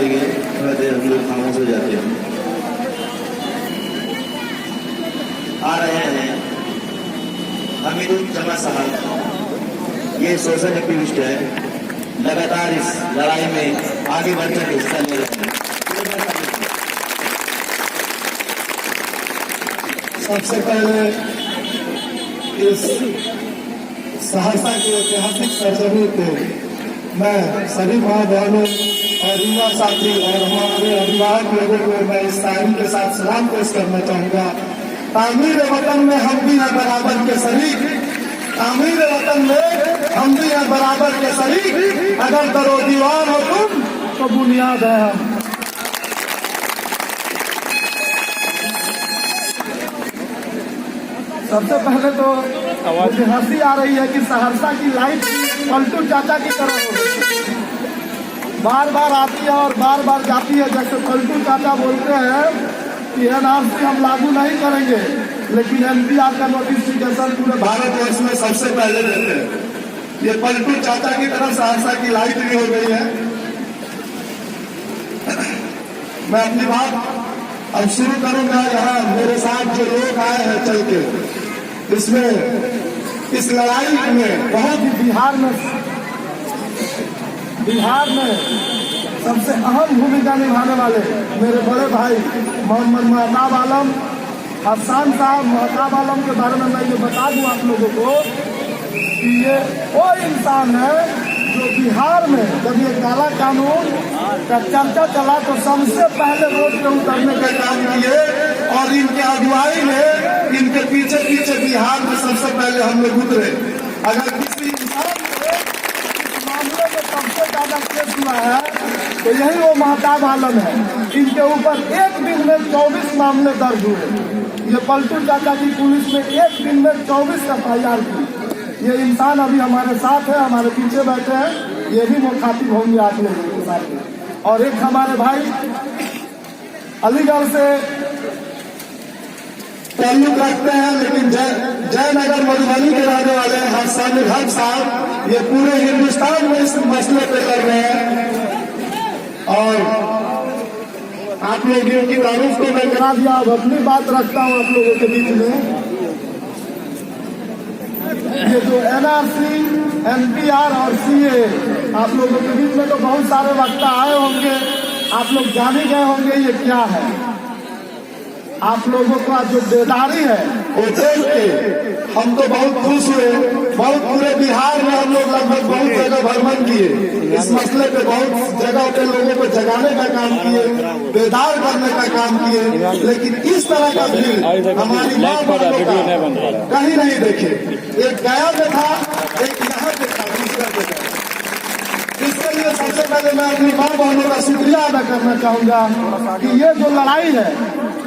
करिए, थोड़ा देर हम लोग खामोश हो जाते हैं। आ रहे हैं हमीदुज्जमा साहब, ये सोशल एक्टिविस्ट है, लगातार इस लड़ाई में आगे बढ़कर हिस्सा ले रहे हैं। सबसे पहले इस सहरसा की ऐतिहासिक सरजमी को मैं सभी माँ बहनों और युवा साथी और हमारे अभिभावक लोगों को मैं इस शायरी के साथ सलाम पेश करना चाहूँगा। तामीर वतन में हम भी हैं बराबर के शरीक, तामीर वतन में हम भी हैं बराबर के शरीक, अगर दरो दीवार हो तुम तो बुनियाद है हम। सबसे पहले तो मुझे हंसी आ रही है कि सहरसा की लाइट पलटू चाचा की तरह हो गई, बार बार आती है और बार बार जाती है। जैसे पलटू चाचा बोलते हैं कि एनआरसी हम लागू नहीं करेंगे, लेकिन एनपीआर का नोटिफिकेशन पूरे भारतवर्ष में सबसे पहले देते हैं। ये पलटू चाचा की तरफ सहरसा की लाइट भी हो गई है। मैं अपनी बात अब शुरू करूंगा। यहाँ मेरे साथ जो लोग आए हैं चल के, इसमें इस लड़ाई में बहुत ही बिहार में सबसे अहम भूमिका निभाने वाले मेरे बड़े भाई मोहम्मद महताब आलम, हसन साहब महताब आलम के बारे में मैं ये बता दूं आप लोगों को कि ये वो इंसान है जो बिहार में जब ये काला कानून का चर्चा चला तो सबसे पहले रोड पे उतरने का काम किए, और इनके अगुवाई में इनके पीछे पीछे बिहार में सबसे पहले हम लोग उतरे। अगर किसी इंसान को इस मामले में सबसे ज्यादा केस हुआ है तो यही वो महताब आलम है। इनके ऊपर एक दिन में 24 मामले दर्ज हुए। ये पलटू चाचा की पुलिस में एक दिन में 24 FIR की। ये इंसान अभी हमारे साथ है, हमारे पीछे बैठे हैं, ये भी मुखातिब होंगे आप लोगों के साथ। और एक हमारे भाई अलीगढ़ से ताल्लुक रखते हैं लेकिन जयनगर मधुबनी के रहने वाले हैं हसन हक साहब, ये पूरे हिंदुस्तान में इस मसले पे लड़ रहे हैं। और आप लोगों की तारीफ को मैं करा दिया, अब अपनी बात रखता हूँ आप लोगों के बीच में। ये जो एनआरसी, एनपीआर और सीए, आप लोगों के बीच में तो बहुत सारे वक्ता आए होंगे, आप लोग जान ही गए होंगे ये क्या है। आप लोगों का जो बेदारी है वो देख के हम तो बहुत खुश हुए। बहुत पूरे बिहार में हम लोग लगभग बहुत जगह भ्रमण किए, इस मसले पे बहुत जगह पे लोगों को जगाने का काम किए, बेदार करने का काम किए, लेकिन इस तरह का भीड़ हमारी माँ बहनों का कहीं नहीं देखे। एक गया में था, एक यहाँ पे था, दूसरा पे था। इसके लिए सबसे पहले मैं अपनी माँ बहनों का शुक्रिया अदा करना चाहूंगा कि ये जो लड़ाई है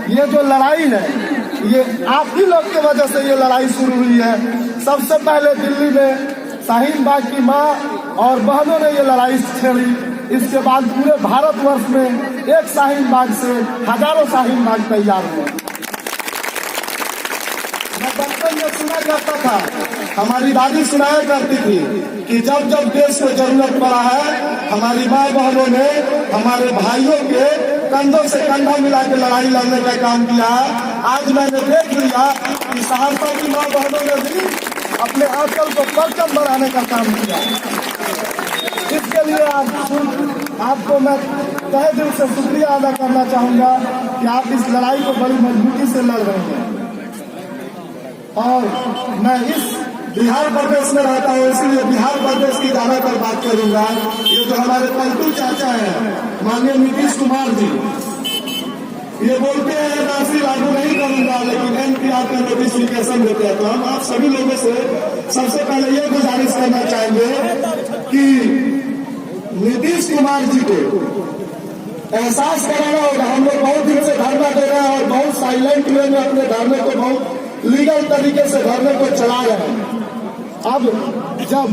ये आप ही लोग की वजह से ये लड़ाई शुरू हुई है। सबसे पहले दिल्ली में शाहीन बाग की माँ और बहनों ने ये लड़ाई छेड़ी, इसके बाद पूरे भारतवर्ष में एक शाहीन बाग से हजारों शाहीन बाग तैयार हुए। मैं बचपन में सुना करता था, हमारी दादी सुनाया करती थी कि जब जब देश को जरूरत पड़ा है हमारी माँ बहनों ने हमारे भाइयों के कंधों से कंधा मिला के लड़ाई लड़ने का काम किया। आज मैंने देख लिया कि सहरसा की माँ बहनों ने भी अपने आंचल को परचम बढ़ाने का काम किया। इसके लिए आपको मैं तहे दिल से शुक्रिया अदा करना चाहूंगा कि आप इस लड़ाई को बड़ी मजबूती से लड़ रहे हैं। और मैं इस बिहार प्रदेश में रहता हूँ, इसलिए बिहार प्रदेश की ज्यादातर बात करूंगा। ये जो हमारे पलटू चाचा है माननीय नीतीश कुमार जी, ये बोलते हैं एनआरसी लागू नहीं करूंगा लेकिन एनपीआर का नोटिफिकेशन देते हैं। तो हम आप सभी लोगों से सबसे पहले ये गुजारिश करना चाहेंगे कि नीतीश कुमार जी को एहसास कराना होगा। हम लोग बहुत दिन से धरना दे रहे हैं और बहुत साइलेंट वे में अपने धरने को बहुत लीगल तरीके से धरने को चला रहे हैं। अब जब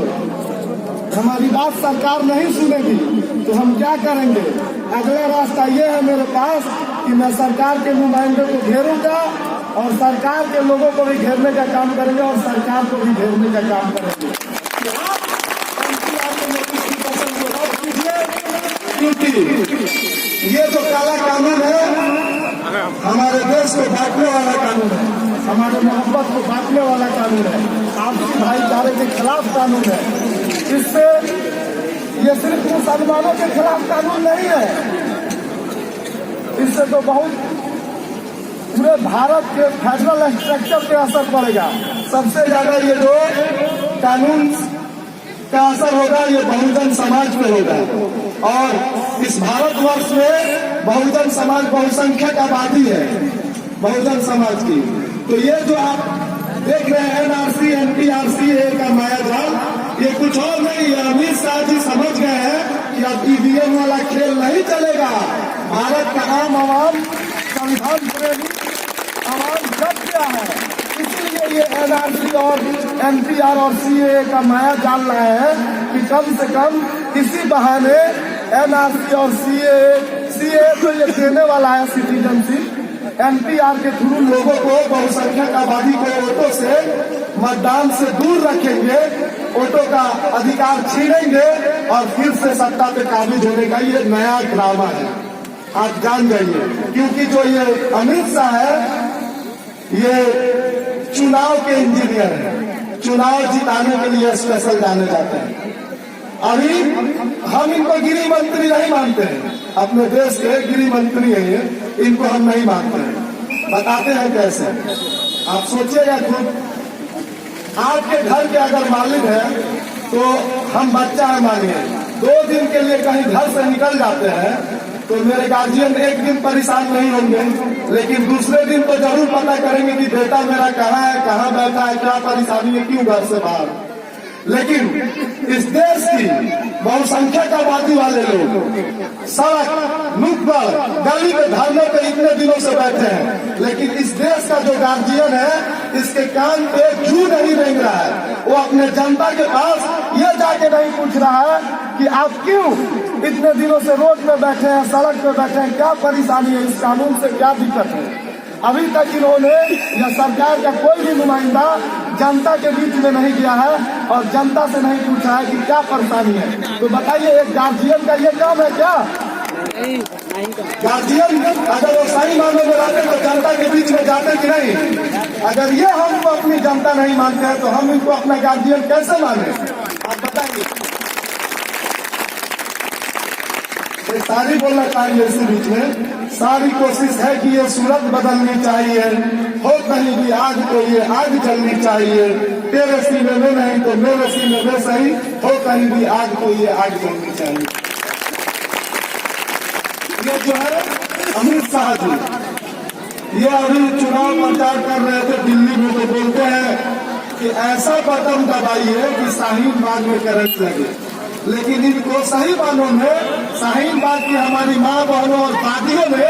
हमारी बात सरकार नहीं सुनेगी तो हम क्या करेंगे? अगला रास्ता ये है मेरे पास कि मैं सरकार के नुमाइंदों को घेरूंगा और सरकार के लोगों को भी घेरने का काम करेंगे और सरकार को भी घेरने का काम करेंगे। आप एनपीआर के नोटिफिकेशन को रद्द कीजिए, क्योंकि ये जो काला कानून है हमारे देश को बांटने वाला कानून है, हमारे मोहब्बत को बांटने वाला कानून है, आपसी भाईचारे के खिलाफ कानून है। इससे ये सिर्फ मुसलमानों के खिलाफ कानून नहीं है, इससे तो बहुत पूरे भारत के फेडरल स्ट्रक्चर पे असर पड़ेगा। सबसे ज्यादा ये जो कानून का असर होगा ये बहुजन समाज पे होगा। और इस भारतवर्ष में बहुजन समाज बहुसंख्यक आबादी है बहुजन समाज की। तो ये जो आप देख रहे हैं एनआरसी एनपीआरसी का मायाजाल, ये कुछ और नहीं है। अमित शाह जी समझ गए हैं कि अब ईवीएम वाला खेल नहीं चलेगा। भारत का आम आवाम संविधान प्रेमी आवाम जग गया है, इसलिए ये एनआरसी और एनपीआर और सीए का माया जाल रहे हैं कि कम से कम इसी बहाने एनआरसी और सीए तो ये देने वाला है सिटीजनशिप, एनपीआर के थ्रू लोगों को बहुसंख्यक आबादी को वोटों से मतदान से दूर रखेंगे, वोटों का अधिकार छीनेंगे और फिर से सत्ता पे काबिज होने का ये नया ड्रामा है। आप जान जाइए, क्योंकि जो ये अमित शाह है ये चुनाव के इंजीनियर हैं, चुनाव जिताने के लिए स्पेशल जाने जाते हैं। अभी हम इनको गृह मंत्री नहीं मानते हैं, अपने देश के गृह मंत्री हैं ये, इनको हम नहीं मानते हैं। बताते हैं कैसे, आप सोचिएगा खुद। आपके घर के अगर मालिक है तो हम बच्चा है मानिए, 2 दिन के लिए कहीं घर से निकल जाते हैं तो मेरे गार्जियन एक दिन परेशान नहीं होंगे, लेकिन दूसरे दिन तो जरूर पता करेंगे कि बेटा मेरा कहाँ है, कहाँ बैठा है, क्या परेशानी है, क्यों घर से बाहर। लेकिन इस देश की बहुसंख्यक आबादी वाले लोग सड़क नुक्कड़ गली में धरने पे इतने दिनों से बैठे हैं, लेकिन इस देश का जो गार्जियन है इसके कान पे जू नहीं रेंग रहा है। वो अपने जनता के पास ये जाके नहीं पूछ रहा है कि आप क्यों इतने दिनों से रोड पे बैठे हैं, सड़क पे बैठे हैं, क्या परेशानी है, इस कानून से क्या दिक्कत है। अभी तक इन्होंने या सरकार का कोई भी नुमाइंदा जनता के बीच में नहीं गया है और जनता से नहीं पूछा है कि क्या परेशानी है। तो बताइए, एक गार्जियन का ये काम है क्या? गार्जियन अगर वो सही मानने में रहते तो जनता के बीच में जाते कि नहीं? अगर ये हमको अपनी जनता नहीं मानते हैं तो हम इनको अपना गार्जियन कैसे माने? आप बताइए। सारी बोलना चाहिए इसी बीच में, सारी कोशिश है कि ये सूरत बदलनी चाहिए, हो कहीं भी आग तो ये आग जलनी चाहिए, तेरे सीने में नहीं तो मेरे सीने में सही, हो कहीं भी आग तो ये आग जलनी चाहिए। ये जो है अमित शाह जी, ये अभी चुनाव प्रचार कर रहे थे दिल्ली में, तो बोलते हैं कि ऐसा बटन दबाइए कि शाहीन बाग में करंट लगे। लेकिन इनको सही मानों में शाहीन बाग की हमारी माँ बहनों और दादियों ने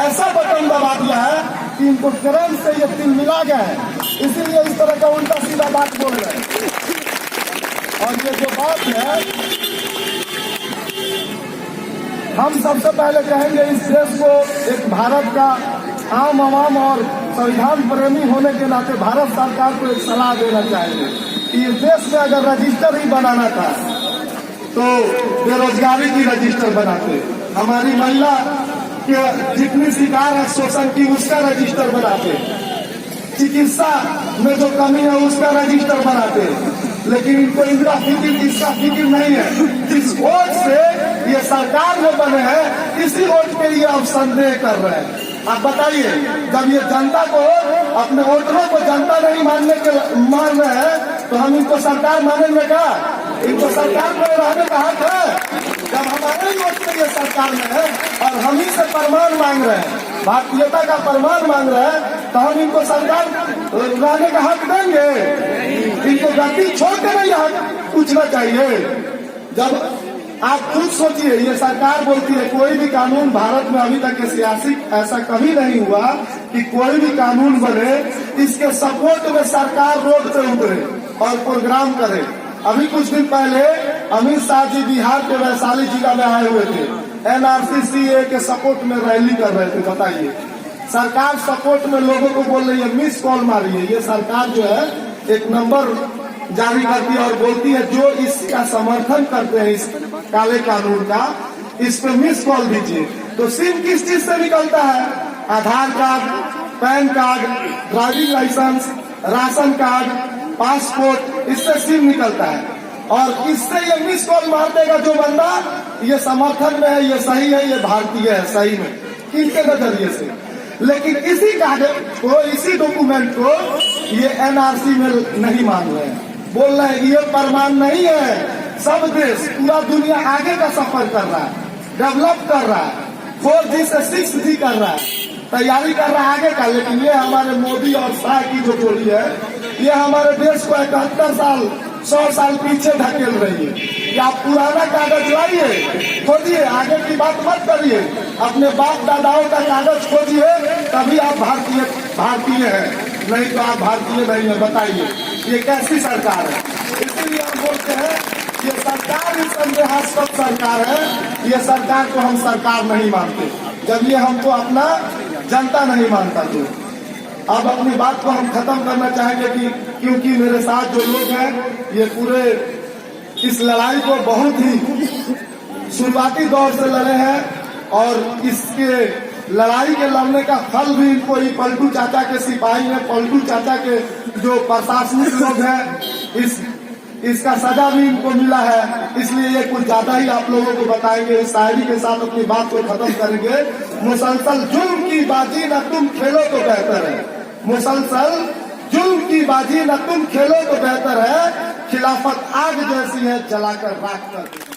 ऐसा बटन दबा दिया है कि इनको करंट से ये तिल मिला गया है, इसीलिए इस तरह का उल्टा सीधा बात बोल रहे हैं। और ये जो बात है, हम सबसे पहले कहेंगे इस देश को एक भारत का आम आवाम और संविधान प्रेमी होने के नाते भारत सरकार को एक सलाह देना चाहेंगे कि इस देश में अगर रजिस्टर ही बनाना था तो बेरोजगारी की रजिस्टर बनाते, हमारी महिला के जितनी शिकार है शोषण की उसका रजिस्टर बनाते, चिकित्सा में जो कमी है उसका रजिस्टर बनाते। लेकिन इनको इंदिरा फिक्र इसका फिक्र नहीं है। जिस वोट से ये सरकार में बने हैं इसी वोट के लिए अब संदेह कर रहे हैं। आप बताइए, जब ये जनता को अपने वोटरों को जनता नहीं मान रहे हैं तो हम इनको सरकार मानेंगे क्या? इनको सरकार में रहने का हक है। जब हमारे वोट से ये सरकार में है और हम ही से प्रमाण मांग रहे हैं, भारतीयता का प्रमाण मांग रहे हैं, तो हम इनको सरकार रहने का हक देंगे? इनको गति छोड़ के नहीं हक पूछना चाहिए। जब आप खुद सोचिए, ये सरकार बोलती है कोई भी कानून भारत में अभी तक सियासी ऐसा कभी नहीं हुआ कि कोई भी कानून बने इसके सपोर्ट में सरकार रोड पे उतरे और प्रोग्राम करे। अभी कुछ दिन पहले अमित शाह जी बिहार के वैशाली जिला में आए हुए थे, एनआरसी सीए के सपोर्ट में रैली कर रहे थे। बताइए, सरकार सपोर्ट में लोगों को बोल रही है मिस कॉल मारिए। ये सरकार जो है एक नंबर जारी करती है और बोलती है जो इसका समर्थन करते हैं इस काले कानून का इस पे मिस कॉल दीजिए। तो सिम किस चीज से निकलता है? Aadhaar card, PAN card, driving licence, ration card, passport, इससे सिम निकलता है। और इससे ये मिस कॉल मार देगा जो बंदा ये समर्थन में है, ये सही है, ये भारतीय है सही में, किसके नजरिए से। लेकिन इसी कागज को, इसी डॉक्यूमेंट को ये एनआरसी में नहीं मान रहे हैं, बोल रहे हैं ये प्रमाण नहीं है। सब देश, पूरा दुनिया आगे का सफर कर रहा है, डेवलप कर रहा है, 4G से 6G कर रहा है, तैयारी कर रहा है आगे का। लेकिन ये हमारे मोदी और शाह की जो जोड़ी है, ये हमारे देश को 71 साल 100 साल पीछे धकेल रही है। ये आप पुराना कागज लाइए, खोजिए, आगे की बात मत करिए, अपने बाप दादाओं का कागज खोजिए, तभी आप भारतीय हैं, नहीं तो आप भारतीय नहीं है। बताइए ये कैसी सरकार है? इसीलिए हम बोलते हैं ये सरकार ही संदेहास्पद सरकार है। ये सरकार को हम सरकार नहीं मानते जब ये हमको अपना जनता नहीं मानता। तो अब अपनी बात को हम खत्म करना चाहेंगे कि क्योंकि मेरे साथ जो लोग हैं ये पूरे इस लड़ाई को बहुत ही शुरुआती दौर से लड़े हैं और इसके लड़ाई के लड़ने का फल भी इनको ही पलटू चाचा के सिपाही हैं, पलटू चाचा के जो प्रशासनिक लोग हैं, इसका सजा भी इनको मिला है। इसलिए ये कुछ ज्यादा ही आप लोगों को बताएंगे, इस शायरी के साथ अपनी बात को खत्म करेंगे। मुसलसल जुल्म की बाजी न तुम खेलो तो बेहतर है, मुसलसल जुल्म की बाजी न तुम खेलो तो बेहतर है, खिलाफत आग जैसी है जलाकर राख कर।